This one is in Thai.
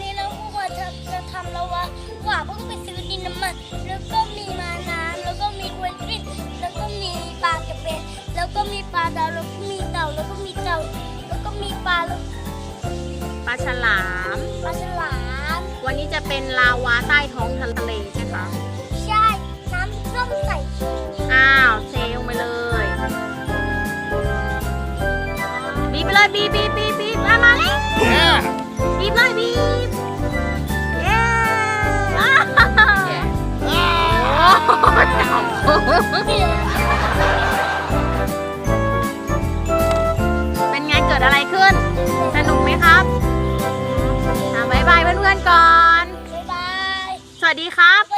นี้เราก็จะทำแล้วว่าเพิ่งไปซื้อดินน้ำมันแล้วก็มีม้าน้ำแล้วก็มีกวนกริ้นแล้วก็มีปลากระเบนแล้วก็มีปลาดาวแล้วก็มีเต่าแล้วก็มีเต่าแล้วก็มีปลาฉลาม วันนี้จะเป็นลาวาใต้ท้องทะเลใช่ไหมคะใช่น้ำส้มใส่ชู อ้าวเทลงไปเลยบีบไปเลยบีบมาเลยบีบเลยบีบเย้เป็นไงเกิดอะไรขึ้นสนุกไหมครับบ๊ายบายเพื่อนๆก่อนบ๊ายบาย สวัสดีครับ